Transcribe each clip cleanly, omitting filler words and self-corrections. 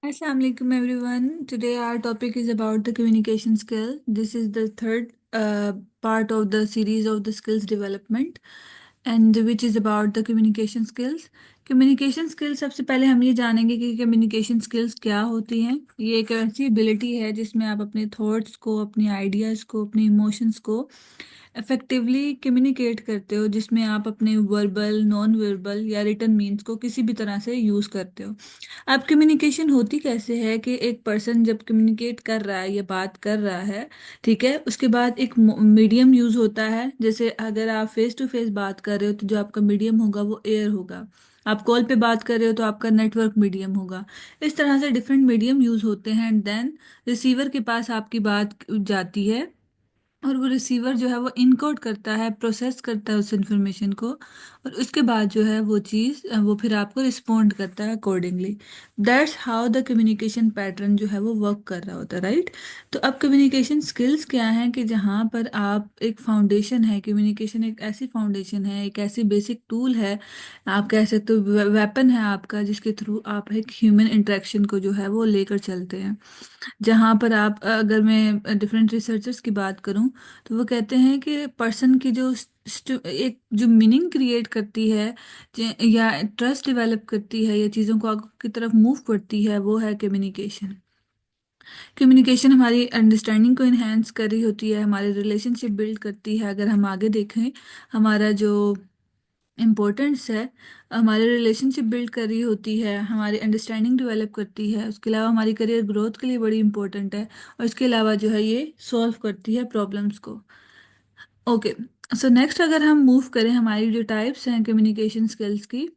Assalamu alaikum everyone. Today our topic is about the communication skill. This is the third part of the series of the skills development and which is about the communication skills. Communication skills सबसे पहले हम ये जानेंगे कि communication skills क्या होती हैं। ये एक ऐसी एबिलिटी है जिसमें आप अपने थॉट्स को, अपनी आइडियाज़ को, अपने इमोशंस को इफेक्टिवली कम्युनिकेट करते हो, जिसमें आप अपने वर्बल, नॉन वर्बल या रिटन मीन्स को किसी भी तरह से यूज़ करते हो। अब कम्युनिकेशन होती कैसे है कि एक पर्सन जब कम्युनिकेट कर रहा है या बात कर रहा है, ठीक है, उसके बाद एक मीडियम यूज़ होता है। जैसे अगर आप फेस टू फेस बात कर रहे हो तो जो आपका मीडियम होगा वो एयर होगा। आप कॉल पे बात कर रहे हो तो आपका नेटवर्क मीडियम होगा। इस तरह से डिफरेंट मीडियम यूज़ होते हैं एंड देन रिसीवर के पास आपकी बात जाती है और वो रिसीवर जो है वो इनकोड करता है, प्रोसेस करता है उस इंफॉर्मेशन को, और उसके बाद जो है वो चीज़ वो फिर आपको रिस्पोंड करता है accordingly. That's how the communication pattern जो है वो वर्क कर रहा होता है, राइट। तो अब कम्युनिकेशन स्किल्स क्या है कि जहाँ पर आप एक फाउंडेशन है, कम्युनिकेशन एक ऐसी फाउंडेशन है, एक ऐसी बेसिक टूल है, आप कह सकते हो वेपन है आपका, जिसके थ्रू आप एक ह्यूमन इंटरेक्शन को जो है वो लेकर चलते हैं। जहाँ पर आप, अगर मैं डिफरेंट रिसर्चर्स की बात करूँ, तो वो कहते हैं कि पर्सन की जो एक जो मीनिंग क्रिएट करती है, या ट्रस्ट डेवलप करती है, या चीज़ों को आगे की तरफ मूव करती है, वो है कम्युनिकेशन। कम्युनिकेशन हमारी अंडरस्टैंडिंग को इन्हेंस कर रही होती है, हमारे रिलेशनशिप बिल्ड करती है। अगर हम आगे देखें, हमारा जो इम्पोर्टेंस है, हमारे रिलेशनशिप बिल्ड कर रही होती है, हमारी अंडरस्टैंडिंग डेवलप करती है। उसके अलावा हमारी करियर ग्रोथ के लिए बड़ी इंपॉर्टेंट है, और इसके अलावा जो है ये सॉल्व करती है प्रॉब्लम्स को। ओके, सो नेक्स्ट अगर हम मूव करें, हमारी जो टाइप्स हैं कम्युनिकेशन स्किल्स की,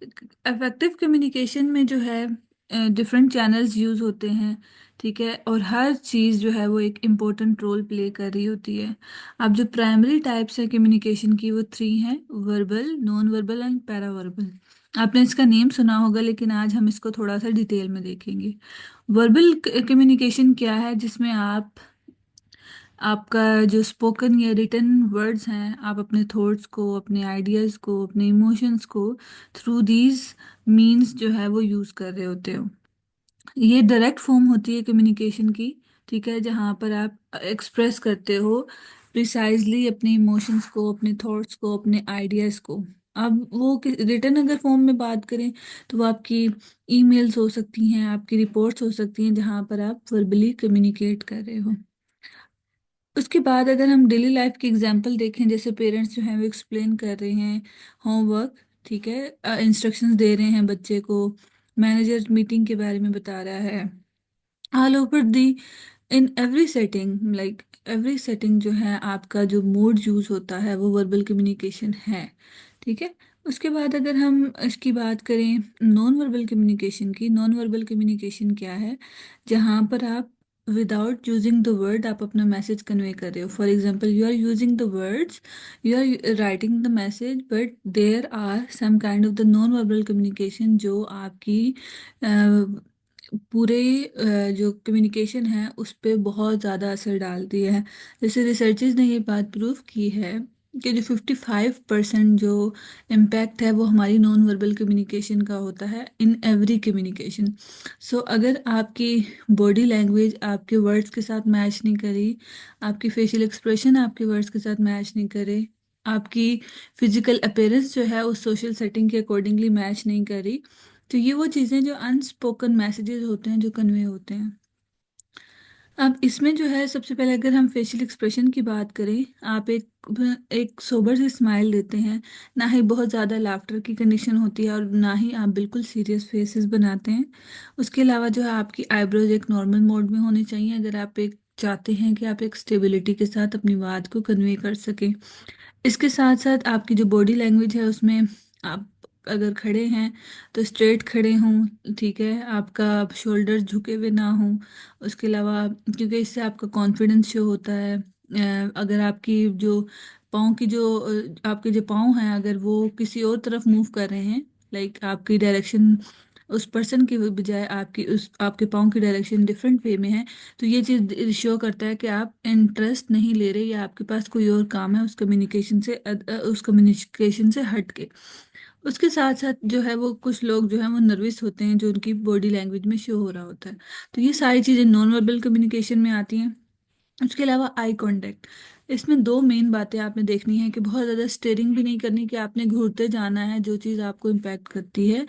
इफेक्टिव कम्युनिकेशन में जो है डिफरेंट चैनल्स यूज़ होते हैं, ठीक है, और हर चीज़ जो है वो एक इम्पोर्टेंट रोल प्ले कर रही होती है। अब जो प्राइमरी टाइप्स है कम्युनिकेशन की वो थ्री हैं: वर्बल, नॉन वर्बल एंड पैरावर्बल। आपने इसका नेम सुना होगा, लेकिन आज हम इसको थोड़ा सा डिटेल में देखेंगे। वर्बल कम्युनिकेशन क्या है, जिसमें आपका जो स्पोकन या रिटन वर्ड्स हैं, आप अपने थॉट्स को, अपने आइडियाज़ को, अपने इमोशंस को थ्रू दीज मीन्स जो है वो यूज़ कर रहे होते हो। ये डायरेक्ट फॉर्म होती है कम्युनिकेशन की, ठीक है, जहाँ पर आप एक्सप्रेस करते हो प्रिसाइजली अपने इमोशंस को, अपने थॉट्स को, अपने आइडियाज़ को। अब वो रिटन अगर फॉर्म में बात करें तो वो आपकी ईमेल्स हो सकती हैं, आपकी रिपोर्ट्स हो सकती हैं, जहाँ पर आप वर्बली कम्युनिकेट कर रहे हो। उसके बाद अगर हम डेली लाइफ की एग्जांपल देखें, जैसे पेरेंट्स जो हैं वो एक्सप्लेन कर रहे हैं होमवर्क, ठीक है, इंस्ट्रक्शंस दे रहे हैं बच्चे को, मैनेजर मीटिंग के बारे में बता रहा है, all over the, in every setting, like every setting जो है आपका जो मोड यूज होता है वो वर्बल कम्युनिकेशन है, ठीक है। उसके बाद अगर हम इसकी बात करें नॉन वर्बल कम्युनिकेशन की, नॉन वर्बल कम्युनिकेशन क्या है, जहाँ पर आप विदाउट यूजिंग द वर्ड आप अपना मैसेज कन्वे कर रहे हो। For example, you are using the words, you are writing the message, but there are some kind of the non verbal communication जो आपकी पूरे जो कम्युनिकेशन है उस पे बहुत ज़्यादा असर डालती है। जैसे रिसर्चेज ने ये बात प्रूव की है कि जो 55% जो इम्पैक्ट है वो हमारी नॉन वर्बल कम्युनिकेशन का होता है इन एवरी कम्युनिकेशन। सो अगर आपकी बॉडी लैंग्वेज आपके वर्ड्स के साथ मैच नहीं करी, आपकी फेशियल एक्सप्रेशन आपके वर्ड्स के साथ मैच नहीं करे, आपकी फिजिकल अपीयरेंस जो है उस सोशल सेटिंग के अकॉर्डिंगली मैच नहीं करी, तो ये वो चीज़ें जो अनस्पोकन मैसेजेस होते हैं जो कन्वे होते हैं। अब इसमें जो है सबसे पहले अगर हम फेशियल एक्सप्रेशन की बात करें, आप एक सोबर से स्माइल देते हैं, ना ही बहुत ज़्यादा लाफ्टर की कंडीशन होती है और ना ही आप बिल्कुल सीरियस फेसेस बनाते हैं। उसके अलावा जो है आपकी आईब्रोज एक नॉर्मल मोड में होनी चाहिए, अगर आप एक चाहते हैं कि आप एक स्टेबिलिटी के साथ अपनी बात को कन्वे कर सकें। इसके साथ साथ आपकी जो बॉडी लैंग्वेज है उसमें आप अगर खड़े हैं तो स्ट्रेट खड़े हों, ठीक है, आपका शोल्डर झुके हुए ना हों। उसके अलावा, क्योंकि इससे आपका कॉन्फिडेंस शो होता है, अगर आपकी जो पाँव की जो आपके जो पाँव हैं अगर वो किसी और तरफ मूव कर रहे हैं, लाइक आपकी डायरेक्शन उस पर्सन की बजाय आपकी उस आपके पाँव की डायरेक्शन डिफरेंट वे में है, तो ये चीज़ शो करता है कि आप इंटरेस्ट नहीं ले रहे, या आपके पास कोई और काम है उस कम्युनिकेशन से हट के। उसके साथ साथ जो है वो कुछ लोग जो है वो नर्वस होते हैं, जो उनकी बॉडी लैंग्वेज में शो हो रहा होता है। तो ये सारी चीज़ें नॉन वर्बल कम्युनिकेशन में आती हैं। उसके अलावा आई कांटेक्ट, इसमें दो मेन बातें आपने देखनी है कि बहुत ज़्यादा स्टेयरिंग भी नहीं करनी, कि आपने घूरते जाना है, जो चीज़ आपको इम्पैक्ट करती है,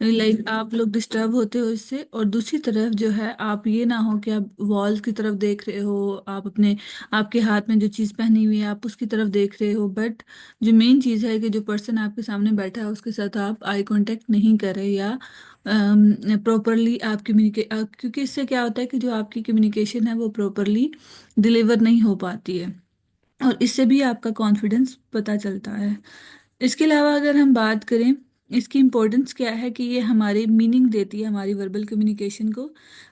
लाइक आप लोग डिस्टर्ब होते हो इससे। और दूसरी तरफ जो है आप ये ना हो कि आप वॉल्स की तरफ देख रहे हो, आप अपने आपके हाथ में जो चीज़ पहनी हुई है आप उसकी तरफ देख रहे हो, बट जो मेन चीज़ है कि जो पर्सन आपके सामने बैठा है उसके साथ आप आई कांटेक्ट नहीं कर रहे, या प्रॉपरली आप कम्युनिकेट, क्योंकि इससे क्या होता है कि जो आपकी कम्युनिकेशन है वो प्रॉपरली डिलीवर नहीं हो पाती है, और इससे भी आपका कॉन्फिडेंस पता चलता है। इसके अलावा अगर हम बात करें, इसकी इम्पोर्टेंस क्या है कि ये हमारी मीनिंग देती है, हमारी वर्बल कम्युनिकेशन को,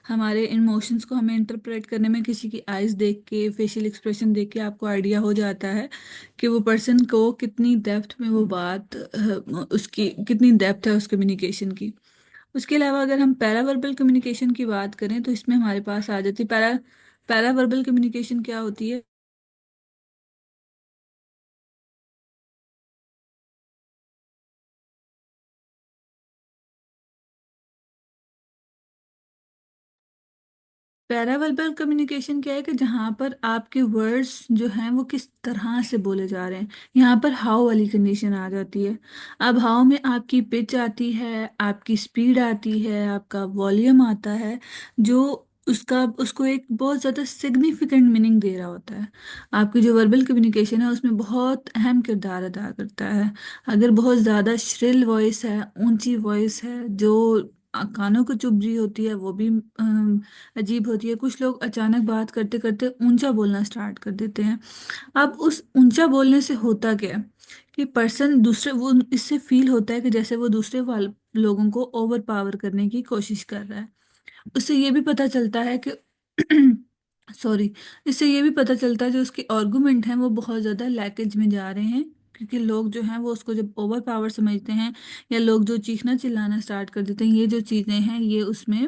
हमारे इमोशंस को हमें इंटरप्रेट करने में। किसी की आइज़ देख के, फेशियल एक्सप्रेशन देख के आपको आइडिया हो जाता है कि वो पर्सन को कितनी डेप्थ में वो बात, उसकी कितनी डेप्थ है उस कम्युनिकेशन की। उसके अलावा अगर हम पैरावर्बल कम्युनिकेशन की बात करें तो इसमें हमारे पास आ जाती है पैरावर्बल कम्युनिकेशन क्या होती है। पैरावर्बल कम्युनिकेशन क्या है कि जहाँ पर आपके वर्ड्स जो हैं वो किस तरह से बोले जा रहे हैं, यहाँ पर हाउ वाली कंडीशन आ जाती है। अब हाउ में आपकी पिच आती है, आपकी स्पीड आती है, आपका वॉल्यूम आता है, जो उसका उसको एक बहुत ज़्यादा सिग्निफिकेंट मीनिंग दे रहा होता है। आपकी जो वर्बल कम्युनिकेशन है उसमें बहुत अहम किरदार अदा करता है। अगर बहुत ज़्यादा श्रिल वॉइस है, ऊंची वॉइस है, जो कानों को चुभ रही होती है, वो भी अजीब होती है। कुछ लोग अचानक बात करते करते ऊंचा बोलना स्टार्ट कर देते हैं। अब उस ऊंचा बोलने से होता क्या है कि पर्सन दूसरे, वो इससे फील होता है कि जैसे वो दूसरे वाल लोगों को ओवर पावर करने की कोशिश कर रहा है। उससे ये भी पता चलता है कि सॉरी, इससे ये भी पता चलता है जो उसके आर्गुमेंट हैं वो बहुत ज़्यादा लैकेज में जा रहे हैं, क्योंकि लोग जो हैं वो उसको जब ओवर पावर समझते हैं, या लोग जो चीखना चिल्लाना स्टार्ट कर देते हैं, ये जो चीज़ें हैं ये उसमें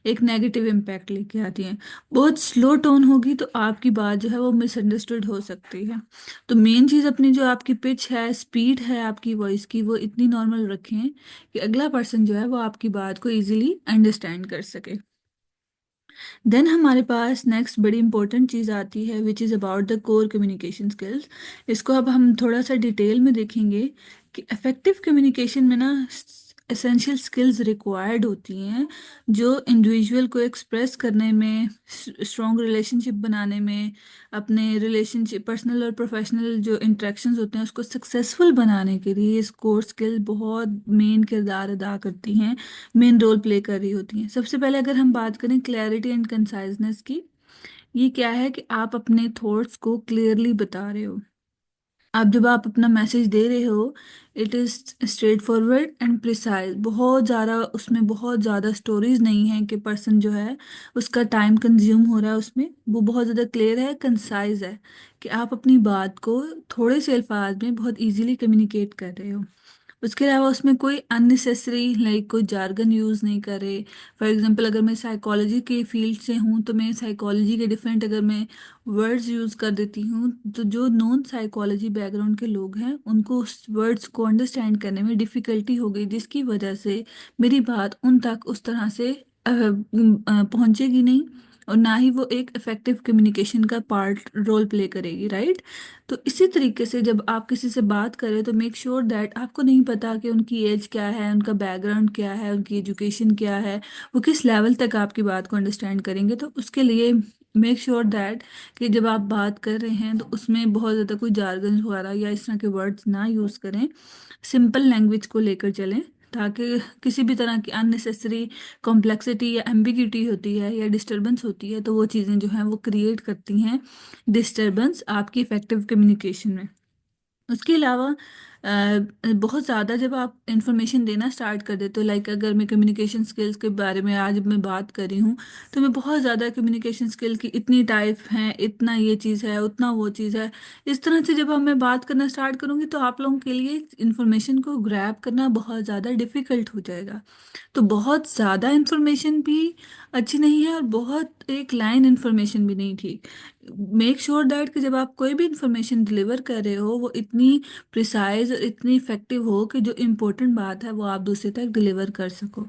एक नेगेटिव इम्पैक्ट लेके आती हैं। बहुत स्लो टोन होगी तो आपकी बात जो है वो मिसअंडरस्टूड हो सकती है। तो मेन चीज़ अपनी जो आपकी पिच है, स्पीड है आपकी वॉइस की, वो इतनी नॉर्मल रखें कि अगला पर्सन जो है वो आपकी बात को इजीली अंडरस्टैंड कर सके। देन हमारे पास नेक्स्ट बड़ी इंपॉर्टेंट चीज़ आती है which is about the core communication skills. इसको अब हम थोड़ा सा डिटेल में देखेंगे कि इफेक्टिव कम्युनिकेशन में ना एसेंशियल स्किल्स रिक्वायर्ड होती हैं, जो इंडिविजुअल को एक्सप्रेस करने में, स्ट्रॉन्ग रिलेशनशिप बनाने में, अपने रिलेशनशिप पर्सनल और प्रोफेशनल जो इंटरेक्शंस होते हैं उसको सक्सेसफुल बनाने के लिए इस कोर स्किल बहुत मेन किरदार अदा करती हैं, मेन रोल प्ले कर रही होती हैं। सबसे पहले अगर हम बात करें क्लैरिटी एंड कंसाइजनेस की, ये क्या है कि आप अपने थॉट्स को क्लियरली बता रहे हो। आप जब आप अपना मैसेज दे रहे हो, it is straight forward and precise, बहुत ज़्यादा उसमें बहुत ज़्यादा स्टोरीज नहीं है कि पर्सन जो है उसका टाइम कंज्यूम हो रहा है उसमें। वो बहुत ज़्यादा क्लियर है, कंसाइज है, कि आप अपनी बात को थोड़े से अल्फाज में बहुत इजीली कम्युनिकेट कर रहे हो। उसके अलावा उसमें कोई अननेसेसरी लाइक कोई जार्गन यूज़ नहीं करे। फॉर एग्जांपल अगर मैं साइकोलॉजी के फील्ड से हूँ तो मैं साइकोलॉजी के डिफरेंट अगर मैं वर्ड्स यूज़ कर देती हूँ, तो जो नॉन साइकोलॉजी बैकग्राउंड के लोग हैं उनको उस वर्ड्स को अंडरस्टैंड करने में डिफ़िकल्टी हो गई, जिसकी वजह से मेरी बात उन तक उस तरह से पहुंचेगी नहीं, और ना ही वो एक इफेक्टिव कम्युनिकेशन का पार्ट रोल प्ले करेगी, राइट। तो इसी तरीके से जब आप किसी से बात करें तो मेक श्योर दैट आपको नहीं पता कि उनकी एज क्या है, उनका बैकग्राउंड क्या है, उनकी एजुकेशन क्या है, वो किस लेवल तक आपकी बात को अंडरस्टैंड करेंगे। तो उसके लिए मेक श्योर दैट कि जब आप बात कर रहे हैं तो उसमें बहुत ज़्यादा कोई जार्गन वगैरह या इस तरह के वर्ड्स ना यूज़ करें, सिंपल लैंग्वेज को लेकर चलें, ताकि किसी भी तरह की अननेसेसरी कॉम्प्लेक्सिटी या एम्बिग्यूटी होती है या डिस्टरबेंस होती है तो वो चीज़ें जो हैं वो क्रिएट करती हैं डिस्टरबेंस आपकी इफेक्टिव कम्युनिकेशन में। उसके अलावा बहुत ज़्यादा जब आप इंफॉर्मेशन देना स्टार्ट कर देते हो, लाइक अगर मैं कम्युनिकेशन स्किल्स के बारे में आज मैं बात कर रही हूँ, तो मैं बहुत ज़्यादा कम्युनिकेशन स्किल की इतनी टाइप हैं, इतना ये चीज़ है, उतना वो चीज़ है, इस तरह से जब हम मैं बात करना स्टार्ट करूँगी तो आप लोगों के लिए इंफॉर्मेशन को ग्रैब करना बहुत ज़्यादा डिफिकल्ट हो जाएगा। तो बहुत ज़्यादा इंफॉर्मेशन भी अच्छी नहीं है और बहुत एक लाइन इंफॉर्मेशन भी नहीं ठीक। मेक श्योर दैट कि जब आप कोई भी इंफॉर्मेशन डिलीवर कर रहे हो वो इतनी प्रिसाइज और इतनी इफेक्टिव हो कि जो इम्पोर्टेंट बात है वो आप दूसरे तक डिलीवर कर सको।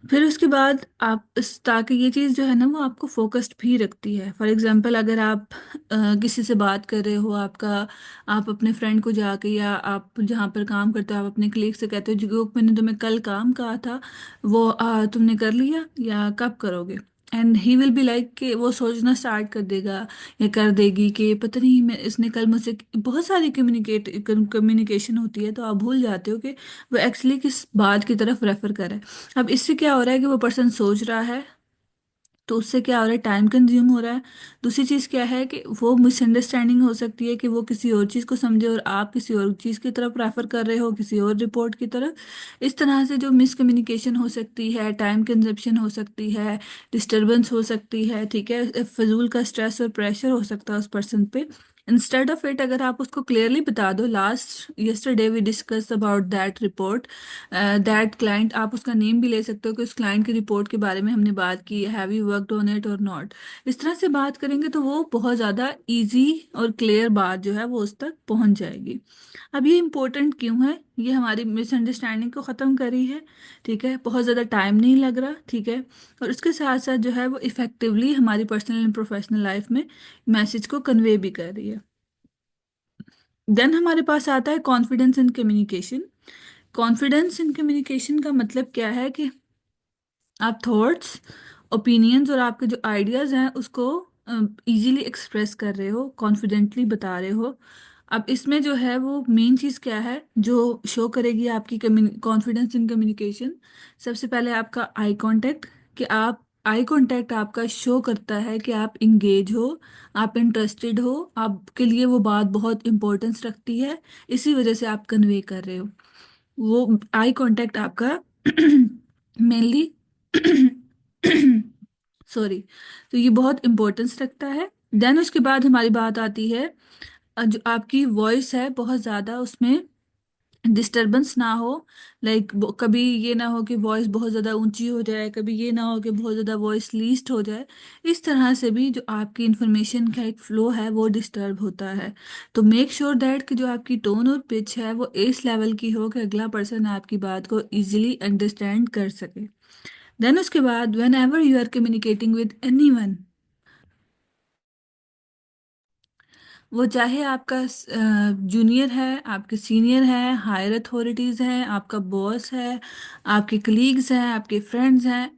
फिर उसके बाद आप इस ताकि ये चीज़ जो है ना वो आपको फोकस्ड भी रखती है। फॉर एग्जांपल अगर आप किसी से बात कर रहे हो, आपका आप अपने फ्रेंड को जाके या आप जहाँ पर काम करते हो आप अपने कलीग से कहते हो जो मैंने तुम्हें कल काम कहा था वो तुमने कर लिया या कब करोगे। And he will be like कि वो सोचना स्टार्ट कर देगा या कर देगी कि पता नहीं मैं इसने कल मुझसे बहुत सारी कम्युनिकेशन होती है तो आप भूल जाते हो कि वो एक्चुअली किस बात की तरफ रेफर कर रहा है। अब इससे क्या हो रहा है कि वो पर्सन सोच रहा है, तो उससे क्या हो रहा है, टाइम कंज्यूम हो रहा है। दूसरी चीज़ क्या है कि वो मिसअंडरस्टैंडिंग हो सकती है कि वो किसी और चीज़ को समझे और आप किसी और चीज़ की तरफ रेफर कर रहे हो, किसी और रिपोर्ट की तरफ। इस तरह से जो मिसकम्युनिकेशन हो सकती है, टाइम कंजप्शन हो सकती है, डिस्टरबेंस हो सकती है, ठीक है, फजूल का स्ट्रेस और प्रेशर हो सकता है उस पर्सन पे। इंस्टेड ऑफ इट अगर आप उसको क्लियरली बता दो, last yesterday we discuss about that report, that client, आप उसका नेम भी ले सकते हो कि उस क्लाइंट की रिपोर्ट के बारे में हमने बात की, have you worked on it और नॉट। इस तरह से बात करेंगे तो वो बहुत ज़्यादा इजी और क्लियर बात जो है वो उस तक पहुंच जाएगी। अब ये इम्पोर्टेंट क्यों है, ये हमारी मिसअंडरस्टैंडिंग को ख़त्म करी है, ठीक है, बहुत ज़्यादा टाइम नहीं लग रहा, ठीक है, और उसके साथ साथ जो है वो इफ़ेक्टिवली हमारी पर्सनल एंड प्रोफेशनल लाइफ में मैसेज को कन्वे भी कर रही है। देन हमारे पास आता है confidence in communication. Confidence in communication का मतलब क्या है कि आप थॉट्स, ओपिनियंस और आपके जो आइडियाज़ हैं उसको इजीली एक्सप्रेस कर रहे हो, कॉन्फिडेंटली बता रहे हो। अब इसमें जो है वो मेन चीज़ क्या है जो शो करेगी आपकी कॉन्फिडेंस इन कम्युनिकेशन। सबसे पहले आपका आई कांटेक्ट, कि आप आई कांटेक्ट आपका शो करता है कि आप इंगेज हो, आप इंटरेस्टेड हो, आपके लिए वो बात बहुत इंपॉर्टेंस रखती है, इसी वजह से आप कन्वे कर रहे हो। वो आई कांटेक्ट आपका मेनली सॉरी, तो ये बहुत इम्पोर्टेंस रखता है। देन उसके बाद हमारी बात आती है जो आपकी वॉइस है बहुत ज़्यादा उसमें डिस्टरबेंस ना हो। लाइक कभी ये ना हो कि वॉइस बहुत ज़्यादा ऊंची हो जाए, कभी ये ना हो कि बहुत ज़्यादा वॉइस लीस्ट हो जाए। इस तरह से भी जो आपकी इंफॉर्मेशन का एक फ्लो है वो डिस्टर्ब होता है। तो मेक श्योर दैट कि जो आपकी टोन और पिच है वो इस लेवल की हो कि अगला पर्सन आपकी बात को इजीली अंडरस्टैंड कर सके। देन उसके बाद whenever you are communicating with anyone, वो चाहे आपका जूनियर है, आपके सीनियर है, हायर अथॉरिटीज़ हैं, आपका बॉस है, आपके कलीग्स हैं, आपके फ्रेंड्स हैं,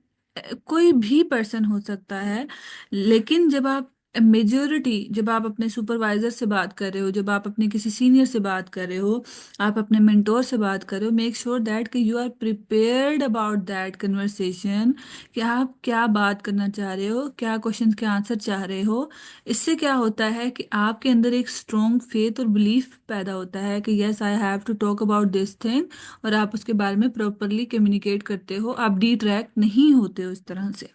कोई भी पर्सन हो सकता है। लेकिन जब आप मेजोरिटी, जब आप अपने सुपरवाइजर से बात कर रहे हो, जब आप अपने किसी सीनियर से बात कर रहे हो, आप अपने मेंटोर से बात कर रहे हो, मेक श्योर दैट कि you are prepared about that conversation, कि आप क्या बात करना चाह रहे हो, क्या क्वेश्चन के आंसर चाह रहे हो। इससे क्या होता है कि आपके अंदर एक स्ट्रॉन्ग फेथ और बिलीफ पैदा होता है कि yes I have to talk about this thing, और आप उसके बारे में प्रॉपरली कम्युनिकेट करते हो, आप डी ट्रैक नहीं होते हो इस तरह से।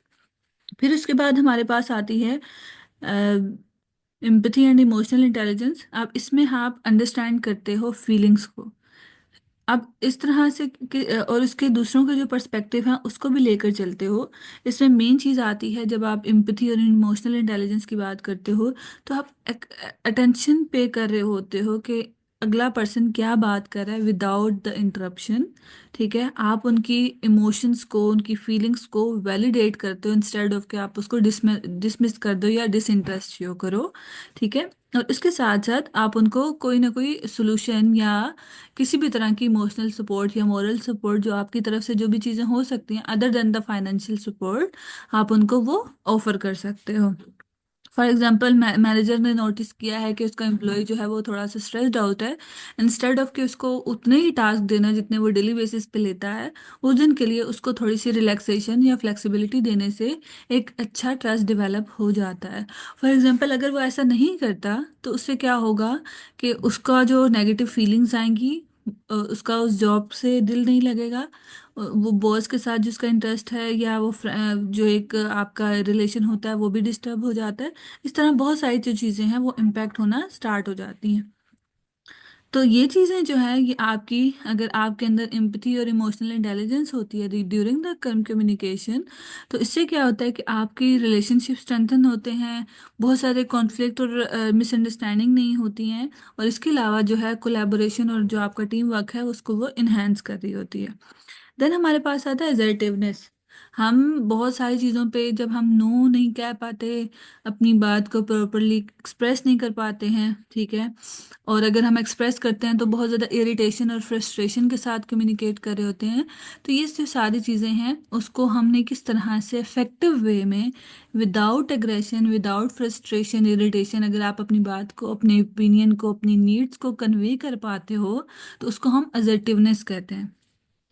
फिर उसके बाद हमारे पास आती है एम्पैथी एंड इमोशनल इंटेलिजेंस। आप इसमें आप अंडरस्टैंड करते हो फीलिंग्स को। अब इस तरह से और उसके दूसरों के जो पर्सपेक्टिव हैं उसको भी लेकर चलते हो। इसमें मेन चीज़ आती है जब आप एम्पैथी और इमोशनल इंटेलिजेंस की बात करते हो तो आप अटेंशन पे कर रहे होते हो कि अगला पर्सन क्या बात कर रहा है विदाउट द इंटरप्शन, ठीक है, आप उनकी इमोशंस को, उनकी फीलिंग्स को वैलिडेट करते हो इंस्टेड ऑफ कि आप उसको डिसमिस कर दो या डिसइंटरेस्ट शो करो, ठीक है। और इसके साथ साथ आप उनको कोई ना कोई सोल्यूशन या किसी भी तरह की इमोशनल सपोर्ट या मोरल सपोर्ट, जो आपकी तरफ से जो भी चीज़ें हो सकती हैं other than the financial support, आप उनको वो ऑफर कर सकते हो। फॉर एग्जाम्पल मैनेजर ने नोटिस किया है कि उसका एम्प्लॉय जो है वो थोड़ा सा स्ट्रेस्ड आउट है, इंस्टेड ऑफ कि उसको उतने ही टास्क देना जितने वो डेली बेसिस पे लेता है, उस दिन के लिए उसको थोड़ी सी रिलैक्सेशन या फ्लेक्सिबिलिटी देने से एक अच्छा ट्रस्ट डेवलप हो जाता है। फॉर एग्जाम्पल अगर वो ऐसा नहीं करता तो उससे क्या होगा कि उसका जो नेगेटिव फीलिंग्स आएंगी, उसका उस जॉब से दिल नहीं लगेगा, वो बॉस के साथ जिसका इंटरेस्ट है या वो जो एक आपका रिलेशन होता है वो भी डिस्टर्ब हो जाता है। इस तरह बहुत सारी जो चीज़ें हैं वो इम्पैक्ट होना स्टार्ट हो जाती हैं। तो ये चीज़ें जो है ये आपकी, अगर आपके अंदर एम्पैथी और इमोशनल इंटेलिजेंस होती है ड्यूरिंग द कम्युनिकेशन, तो इससे क्या होता है कि आपकी रिलेशनशिप स्ट्रेंथन होते हैं, बहुत सारे कॉन्फ्लिक्ट और मिसअंडरस्टैंडिंग नहीं होती हैं, और इसके अलावा जो है कोलैबोरेशन और जो आपका टीम वर्क है उसको वो इन्हेंस कर रही होती है। देन हमारे पास आता है असर्टिवनेस। हम बहुत सारी चीज़ों पे जब हम नो नहीं कह पाते, अपनी बात को प्रॉपरली एक्सप्रेस नहीं कर पाते हैं, ठीक है, और अगर हम एक्सप्रेस करते हैं तो बहुत ज़्यादा इरिटेशन और फ्रस्ट्रेशन के साथ कम्युनिकेट कर रहे होते हैं। तो ये जो सारी चीज़ें हैं उसको हमने किस तरह से इफेक्टिव वे में, without aggression, without frustration, irritation, अगर आप अपनी बात को, अपने ओपिनियन को, अपनी नीड्स को कन्वे कर पाते हो, तो उसको हम असर्टिवनेस कहते हैं।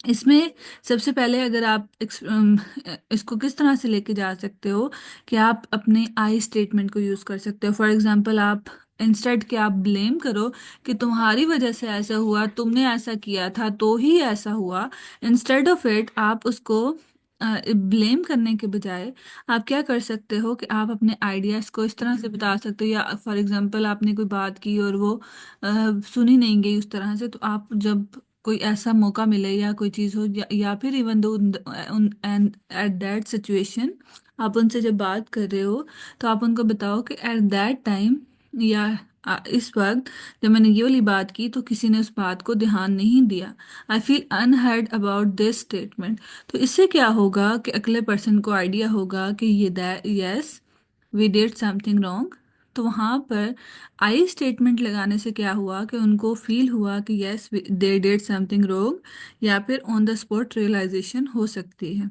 इसमें सबसे पहले अगर आप इसको किस तरह से लेके जा सकते हो कि आप अपने आई स्टेटमेंट को यूज़ कर सकते हो। फॉर एग्जांपल, आप इंस्टेड कि आप ब्लेम करो कि तुम्हारी वजह से ऐसा हुआ, तुमने ऐसा किया था तो ही ऐसा हुआ, इंस्टेड ऑफ इट आप उसको ब्लेम करने के बजाय आप क्या कर सकते हो कि आप अपने आइडियाज़ को इस तरह से बता सकते हो। या फॉर एग्जांपल आपने कोई बात की और वो सुनी नहीं गई उस तरह से, तो आप जब कोई ऐसा मौका मिले या कोई चीज़ हो, या फिर even though at that situation आप उनसे जब बात कर रहे हो, तो आप उनको बताओ कि एट दैट टाइम, या इस वक्त जब मैंने ये वाली बात की तो किसी ने उस बात को ध्यान नहीं दिया। I feel unheard about this statement. तो इससे क्या होगा कि अगले पर्सन को आइडिया होगा कि ये that yes we did something wrong. तो वहाँ पर आई स्टेटमेंट लगाने से क्या हुआ कि उनको फील हुआ कि yes they did something wrong, या फिर ऑन द स्पॉट रियलाइजेशन हो सकती है।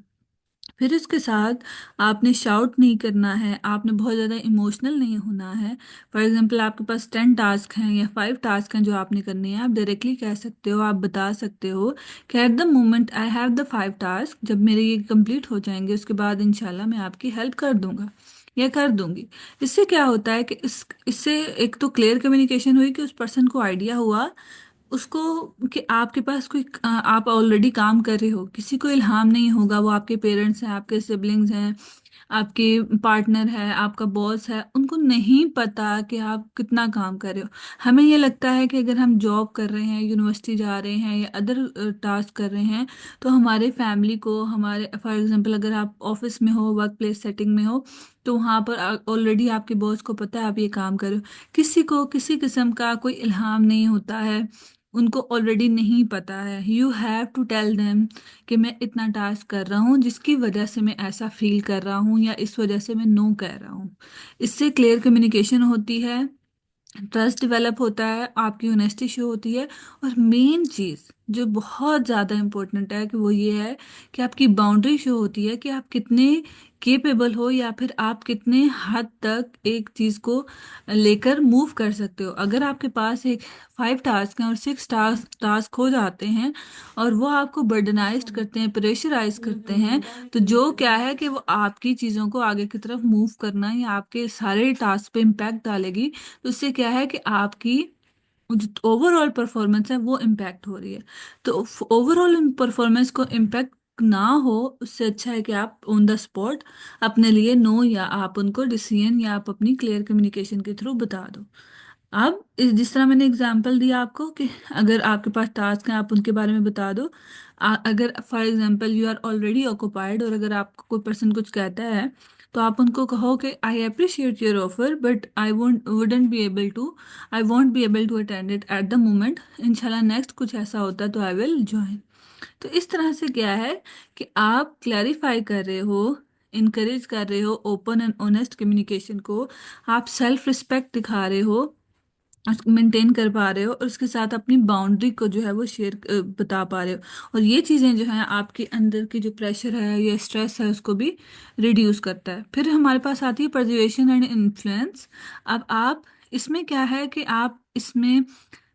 फिर इसके साथ आपने शाउट नहीं करना है, आपने बहुत ज़्यादा इमोशनल नहीं होना है। फॉर एग्जांपल, आपके पास 10 टास्क हैं या 5 टास्क हैं जो आपने करने हैं, आप डायरेक्टली कह सकते हो, आप बता सकते हो कि eight the moment I have the 5 task, जब मेरे ये कंप्लीट हो जाएंगे उसके बाद इंशाल्लाह मैं आपकी हेल्प कर दूंगा या कर दूंगी। इससे क्या होता है कि इससे एक तो क्लियर कम्युनिकेशन हुई कि उस पर्सन को आइडिया हुआ उसको कि आपके पास कोई आप ऑलरेडी काम कर रहे हो, किसी को इल्हाम नहीं होगा। वो आपके पेरेंट्स हैं, आपके सिबलिंग्स हैं, आपके पार्टनर है, आपका बॉस है, उनको नहीं पता कि आप कितना काम कर रहे हो। हमें ये लगता है कि अगर हम जॉब कर रहे हैं, यूनिवर्सिटी जा रहे हैं या अदर टास्क कर रहे हैं, तो हमारे फैमिली को, हमारे फॉर एग्जांपल अगर आप ऑफिस में हो, वर्क प्लेस सेटिंग में हो, तो वहाँ पर ऑलरेडी आपके बॉस को पता है आप ये काम कर रहे हो। किसी को किसी किस्म का कोई इल्हाम नहीं होता है, उनको ऑलरेडी नहीं पता है। You have to tell them कि मैं इतना टास्क कर रहा हूँ जिसकी वजह से मैं ऐसा फील कर रहा हूँ, या इस वजह से मैं नो कह रहा हूँ। इससे क्लियर कम्युनिकेशन होती है, ट्रस्ट डेवलप होता है, आपकी ऑनेस्टी शो होती है, और मेन चीज़ जो बहुत ज़्यादा इम्पोर्टेंट है कि वो ये है कि आपकी बाउंड्री शो होती है कि आप कितने केपेबल हो, या फिर आप कितने हद तक एक चीज़ को लेकर मूव कर सकते हो। अगर आपके पास एक 5 टास्क हैं और 6 टास्क टास्क हो जाते हैं और वो आपको बर्डनाइज्ड करते हैं, प्रेशराइज करते हैं, तो जो क्या है कि वो आपकी चीज़ों को आगे की तरफ मूव करना या आपके सारे टास्क पे इम्पैक्ट डालेगी। तो उससे क्या है कि आपकी जो ओवरऑल परफॉर्मेंस है वो इम्पैक्ट हो रही है। तो ओवरऑल परफॉर्मेंस को इम्पैक्ट ना हो, उससे अच्छा है कि आप ऑन द स्पॉट अपने लिए नो, या आप उनको डिसीजन, या आप अपनी क्लियर कम्युनिकेशन के थ्रू बता दो। अब जिस तरह मैंने एग्जांपल दिया आपको कि अगर आपके पास टास्क हैं आप उनके बारे में बता दो। अगर for example you are already occupied और अगर आपको कोई पर्सन कुछ कहता है, तो आप उनको कहो कि I appreciate your offer but I won't wouldn't be able to, I won't be able to attend it at the moment, इंशाल्लाह नेक्स्ट कुछ ऐसा होता है तो आई विल ज्वाइन। तो इस तरह से क्या है कि आप क्लैरिफाई कर रहे हो, इनकरेज कर रहे हो ओपन एंड ऑनेस्ट कम्युनिकेशन को, आप सेल्फ रिस्पेक्ट दिखा रहे हो, उसको मेंटेन कर पा रहे हो, और उसके साथ अपनी बाउंड्री को जो है वो शेयर बता पा रहे हो। और ये चीज़ें जो हैं आपके अंदर की जो प्रेशर है या स्ट्रेस है उसको भी रिड्यूस करता है। फिर हमारे पास आती है परsuasion एंड इन्फ्लुएंस। अब आप इसमें क्या है कि आप इसमें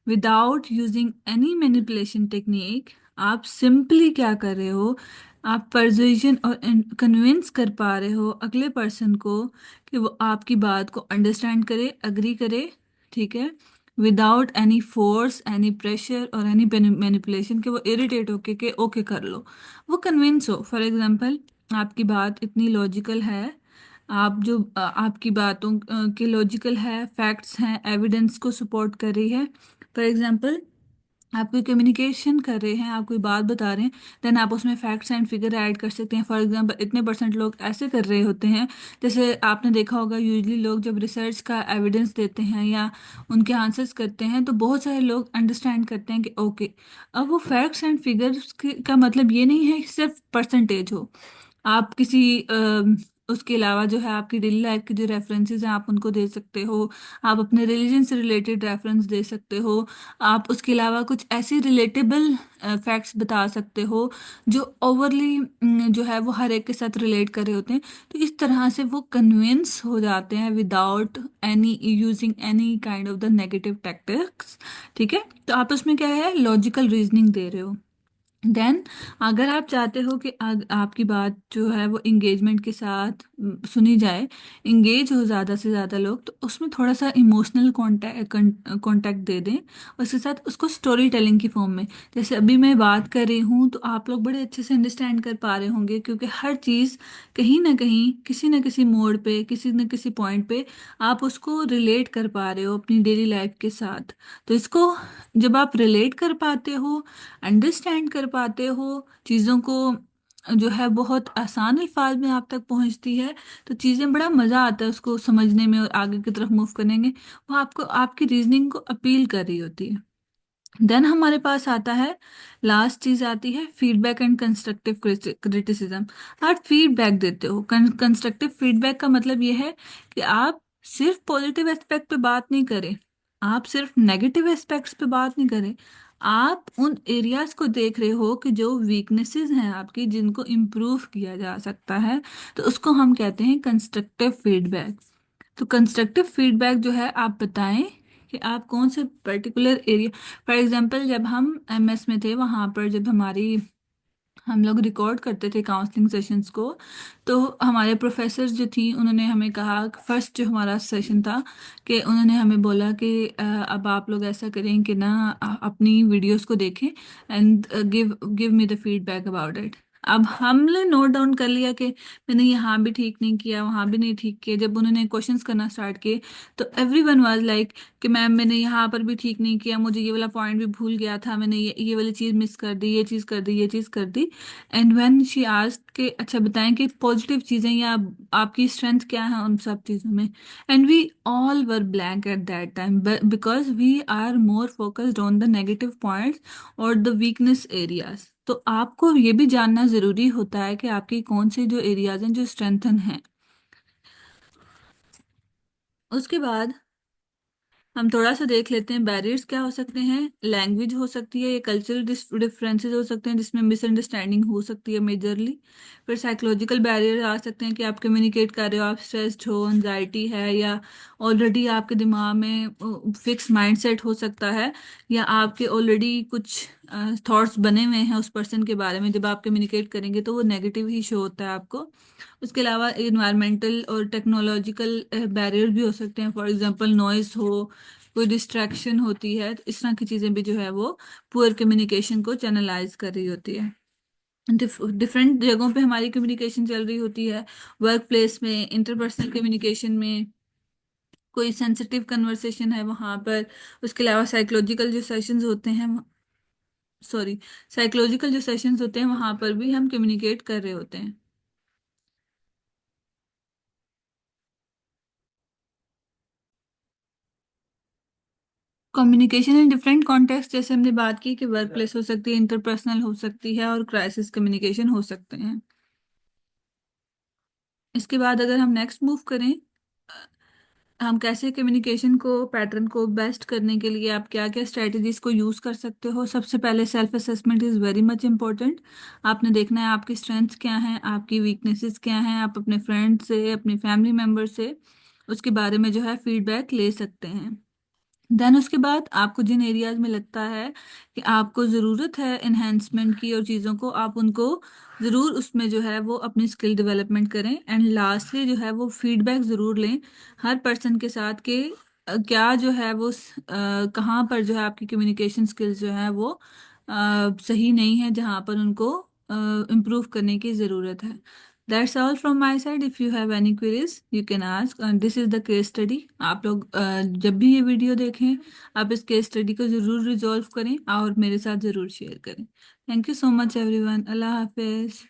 without using any manipulation technique, आप सिंपली क्या कर रहे हो, आप परsuasion और कन्विंस कर पा रहे हो अगले पर्सन को कि वो आपकी बात को अंडरस्टैंड करे, अग्री करे, ठीक है, without any force, any pressure और एनी मैनिपुलेशन, कि वो इरिटेट होके कि ओके कर लो, वो कन्विंस हो। फॉर एग्जांपल, आपकी बात इतनी लॉजिकल है, आप जो आपकी बातों के लॉजिकल है, फैक्ट्स हैं, एविडेंस को सपोर्ट कर रही है, फॉर एग्जाम्पल, आप कोई कम्युनिकेशन कर रहे हैं, आप कोई बात बता रहे हैं, देन आप उसमें फैक्ट्स एंड फिगर ऐड कर सकते हैं। फॉर एग्जांपल, इतने परसेंट लोग ऐसे कर रहे होते हैं। जैसे आपने देखा होगा, यूजली लोग जब रिसर्च का एविडेंस देते हैं या उनके आंसर्स करते हैं, तो बहुत सारे लोग अंडरस्टैंड करते हैं कि ओके, अब वो फैक्ट्स एंड फिगर्स का मतलब ये नहीं है कि सिर्फ परसेंटेज हो। आप किसी उसके अलावा जो है आपकी डेली लाइफ के जो रेफरेंसेस हैं, आप उनको दे सकते हो। आप अपने रिलीजन से रिलेटेड रेफरेंस दे सकते हो। आप उसके अलावा कुछ ऐसे रिलेटेबल फैक्ट्स बता सकते हो जो ओवरली जो है वो हर एक के साथ रिलेट कर रहे होते हैं। तो इस तरह से वो कन्विंस हो जाते हैं without any using any kind of the negative tactics. ठीक है, तो आप उसमें क्या है, लॉजिकल रीजनिंग दे रहे हो। देन अगर आप चाहते हो कि आपकी बात जो है वो इंगेजमेंट के साथ सुनी जाए, इंगेज हो ज़्यादा से ज़्यादा लोग, तो उसमें थोड़ा सा इमोशनल कांटेक्ट दे दें। उसके साथ उसको स्टोरी टेलिंग की फॉर्म में, जैसे अभी मैं बात कर रही हूँ तो आप लोग बड़े अच्छे से अंडरस्टैंड कर पा रहे होंगे, क्योंकि हर चीज़ कहीं ना कहीं किसी न किसी मोड़ पे, किसी न किसी पॉइंट पे आप उसको रिलेट कर पा रहे हो अपनी डेली लाइफ के साथ। तो इसको जब आप रिलेट कर पाते हो, अंडरस्टैंड कर पाते हो चीज़ों को, जो है बहुत आसान अल्फाज में आप तक पहुंचती है, तो चीज़ें बड़ा मज़ा आता है उसको समझने में और आगे की तरफ मूव करेंगे। वो आपको आपकी रीजनिंग को अपील कर रही होती है। देन हमारे पास आता है, लास्ट चीज आती है फीडबैक एंड कंस्ट्रक्टिव क्रिटिसिज्म। आप फीडबैक देते हो। कंस्ट्रक्टिव फीडबैक का मतलब ये है कि आप सिर्फ पॉजिटिव एस्पेक्ट पे बात नहीं करें, आप सिर्फ नेगेटिव एस्पेक्ट्स पे बात नहीं करें। आप उन एरियाज को देख रहे हो कि जो वीकनेसेस हैं आपकी, जिनको इम्प्रूव किया जा सकता है, तो उसको हम कहते हैं कंस्ट्रक्टिव फीडबैक। तो कंस्ट्रक्टिव फीडबैक जो है, आप बताएं कि आप कौन से पर्टिकुलर एरिया, फॉर एग्जांपल जब हम एमएस में थे, वहाँ पर जब हम लोग रिकॉर्ड करते थे काउंसलिंग सेशंस को, तो हमारे प्रोफेसर जो थी उन्होंने हमें कहा, फर्स्ट जो हमारा सेशन था, कि उन्होंने हमें बोला कि अब आप लोग ऐसा करें कि ना अपनी वीडियोस को देखें and give give me the feedback about it. अब हमने नोट डाउन कर लिया कि मैंने यहाँ भी ठीक नहीं किया, वहाँ भी नहीं ठीक किया। जब उन्होंने क्वेश्चंस करना स्टार्ट किए, तो एवरीवन वाज लाइक कि मैम मैंने यहाँ पर भी ठीक नहीं किया, मुझे ये वाला पॉइंट भी भूल गया था, मैंने ये वाली चीज़ मिस कर दी, ये चीज़ कर दी, ये चीज़ कर दी। एंड व्हेन शी आस्क्ड कि अच्छा बताएं कि पॉजिटिव चीज़ें या आपकी स्ट्रेंथ क्या है उन सब चीज़ों में, and we all were blank at that time, because we are more focused on the negative points और द वीकनेस एरियाज। तो आपको ये भी जानना ज़रूरी होता है कि आपकी कौन से जो एरियाज हैं जो स्ट्रेंथन हैं। उसके बाद हम थोड़ा सा देख लेते हैं बैरियर्स क्या हो सकते हैं। लैंग्वेज हो सकती है, ये कल्चरल डिफरेंसेस हो सकते हैं जिसमें मिसअंडरस्टैंडिंग हो सकती है मेजरली। फिर साइकोलॉजिकल बैरियर आ सकते हैं कि आप कम्युनिकेट कर रहे हो, आप स्ट्रेस्ड हो, एंजाइटी है, या ऑलरेडी आपके दिमाग में फिक्स माइंडसेट हो सकता है, या आपके ऑलरेडी कुछ थॉट्स बने हुए हैं उस पर्सन के बारे में, जब आप कम्युनिकेट करेंगे तो वो नेगेटिव ही शो होता है आपको। उसके अलावा इन्वायरमेंटल और टेक्नोलॉजिकल बैरियर भी हो सकते हैं। फॉर एग्जांपल नॉइस हो, कोई डिस्ट्रैक्शन होती है, तो इस तरह की चीज़ें भी जो है वो पुअर कम्युनिकेशन को चैनलाइज कर रही होती है। डिफरेंट जगहों पे हमारी कम्युनिकेशन चल रही होती है, वर्क प्लेस में, इंटरपर्सनल कम्युनिकेशन में, कोई सेंसिटिव कन्वर्सेशन है वहाँ पर। उसके अलावा साइकोलॉजिकल जो सेशंस होते हैं, सॉरी, साइकोलॉजिकल जो सेशंस होते हैं वहाँ पर भी हम कम्युनिकेट कर रहे होते हैं। कम्युनिकेशन इन डिफरेंट कॉन्टेक्स्ट, जैसे हमने बात की कि वर्क प्लेस हो सकती है, इंटरपर्सनल हो सकती है, और क्राइसिस कम्युनिकेशन हो सकते हैं। इसके बाद अगर हम नेक्स्ट मूव करें, हम कैसे कम्युनिकेशन को पैटर्न को बेस्ट करने के लिए आप क्या क्या स्ट्रेटजीज को यूज कर सकते हो। सबसे पहले self assessment is very much important. आपने देखना है आपकी स्ट्रेंथ्स क्या हैं, आपकी वीकनेसेस क्या हैं। आप अपने फ्रेंड से, अपने फैमिली मेम्बर से उसके बारे में जो है फीडबैक ले सकते हैं। देन उसके बाद आपको जिन एरियाज में लगता है कि आपको ज़रूरत है इन्हेंसमेंट की और चीज़ों को, आप उनको ज़रूर उसमें जो है वो अपनी स्किल डेवलपमेंट करें। एंड लास्टली जो है वो फीडबैक ज़रूर लें हर पर्सन के साथ कि क्या जो है वो कहाँ पर जो है आपकी कम्युनिकेशन स्किल्स जो है वो सही नहीं है, जहाँ पर उनको इम्प्रूव करने की ज़रूरत है। That's all from my side. If you have any queries you can ask. And this is the case study. आप लोग जब भी ये वीडियो देखें आप इस केस स्टडी को ज़रूर रिजॉल्व करें और मेरे साथ ज़रूर शेयर करें। Thank you so much everyone. अल्लाह हाफिज़।